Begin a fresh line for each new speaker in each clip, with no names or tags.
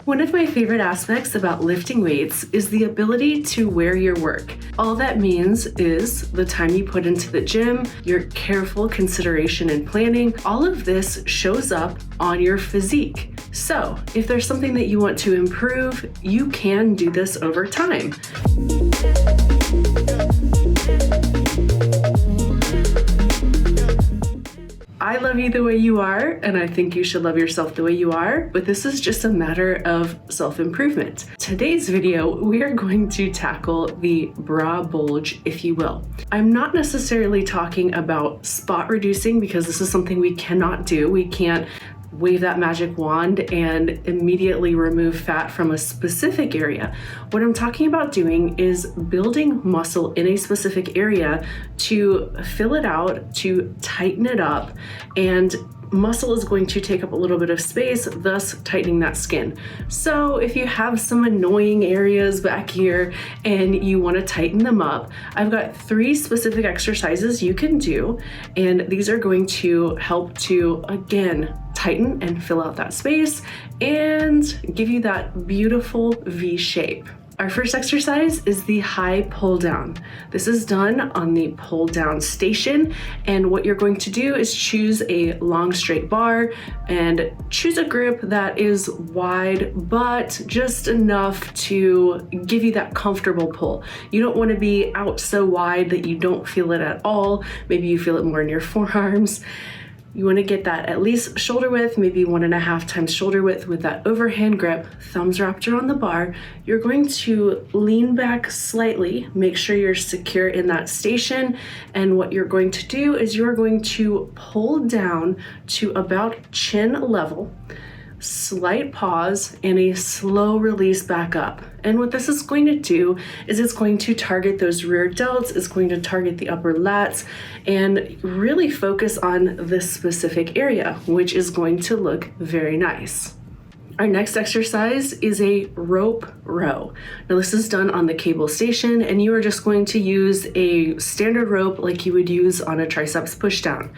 One of my favorite aspects about lifting weights is the ability to wear your work. All that means is the time you put into the gym, your careful consideration and planning, all of this shows up on your physique. So if there's something that you want to improve, you can do this over time. I love you the way you are, and I think you should love yourself the way you are, but this is just a matter of self-improvement. Today's video, we are going to tackle the bra bulge, if you will. I'm not necessarily talking about spot reducing because this is something we cannot do. We can't wave that magic wand and immediately remove fat from a specific area. What I'm talking about doing is building muscle in a specific area to fill it out, to tighten it up, and muscle is going to take up a little bit of space, thus tightening that skin. So if you have some annoying areas back here and you want to tighten them up, I've got 3 specific exercises you can do, and these are going to help to, again, tighten and fill out that space and give you that beautiful V shape. Our first exercise is the high pull down. This is done on the pull down station, and what you're going to do is choose a long straight bar and choose a grip that is wide but just enough to give you that comfortable pull. You don't want to be out so wide that you don't feel it at all. Maybe you feel it more in your forearms. You want to get that at least shoulder width, maybe 1.5 times shoulder width with that overhand grip, thumbs wrapped around the bar. You're going to lean back slightly, make sure you're secure in that station. And what you're going to do is you're going to pull down to about chin level, slight pause, and a slow release back up. And what this is going to do is it's going to target those rear delts, it's going to target the upper lats, and really focus on this specific area, which is going to look very nice. Our next exercise is a rope row. Now this is done on the cable station, and you are just going to use a standard rope like you would use on a triceps pushdown.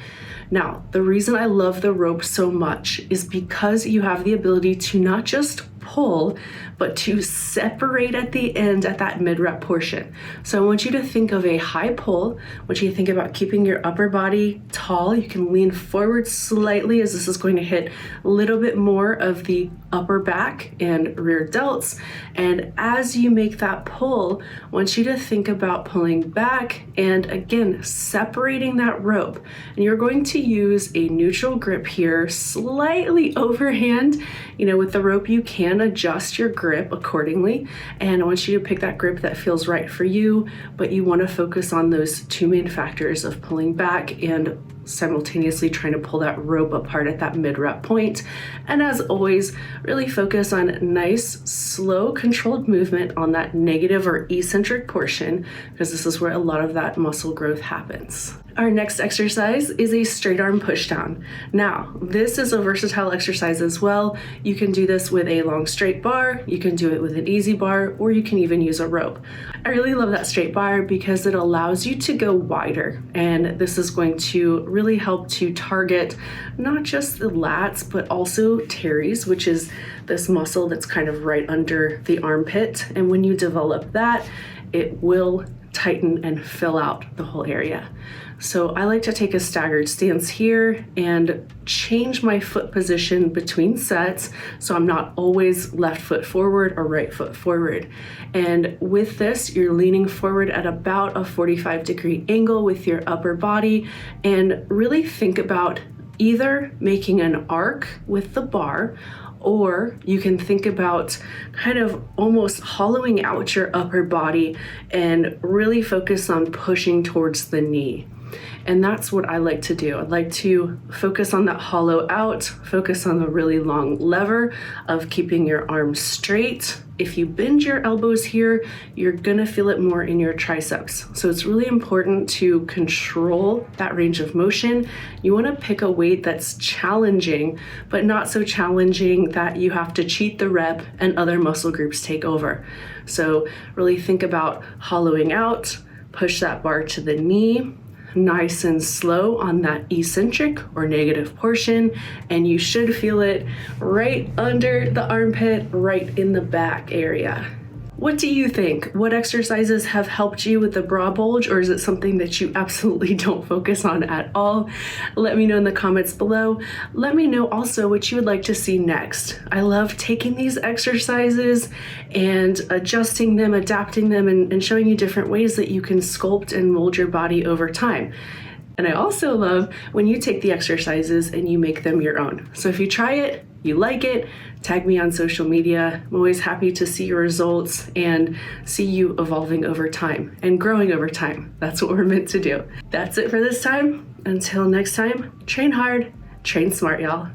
Now, the reason I love the rope so much is because you have the ability to not just pull, but to separate at the end at that mid-rep portion. So I want you to think of a high pull. I want you to think about keeping your upper body tall. You can lean forward slightly as this is going to hit a little bit more of the upper back and rear delts. And as you make that pull, I want you to think about pulling back and again, separating that rope. And you're going to use a neutral grip here, slightly overhand. You know, with the rope, you can adjust your grip accordingly. And I want you to pick that grip that feels right for you, but you want to focus on those 2 main factors of pulling back and simultaneously trying to pull that rope apart at that mid-rep point. And as always, really focus on nice, slow, controlled movement on that negative or eccentric portion, because this is where a lot of that muscle growth happens. Our next exercise is a straight arm pushdown. Now, this is a versatile exercise as well. You can do this with a long straight bar, you can do it with an easy bar, or you can even use a rope. I really love that straight bar because it allows you to go wider, and this is going to really help to target not just the lats, but also teres, which is this muscle that's kind of right under the armpit. And when you develop that, it will tighten and fill out the whole area. So I like to take a staggered stance here and change my foot position between sets so I'm not always left foot forward or right foot forward. And with this, you're leaning forward at about a 45-degree angle with your upper body, and really think about either making an arc with the bar, or you can think about kind of almost hollowing out your upper body and really focus on pushing towards the knee. And that's what I like to do. I'd like to focus on that hollow out, focus on the really long lever of keeping your arms straight. If you bend your elbows here, you're gonna feel it more in your triceps. So it's really important to control that range of motion. You wanna pick a weight that's challenging, but not so challenging that you have to cheat the rep and other muscle groups take over. So really think about hollowing out, push that bar to the knee, nice and slow on that eccentric or negative portion, and you should feel it right under the armpit, right in the back area. What do you think? What exercises have helped you with the bra bulge, or is it something that you absolutely don't focus on at all? Let me know in the comments below. Let me know also what you would like to see next. I love taking these exercises and adjusting them, adapting them, and showing you different ways that you can sculpt and mold your body over time. And I also love when you take the exercises and you make them your own. So if you try it, you like it, tag me on social media. I'm always happy to see your results and see you evolving over time and growing over time. That's what we're meant to do. That's it for this time. Until next time, train hard, train smart, y'all.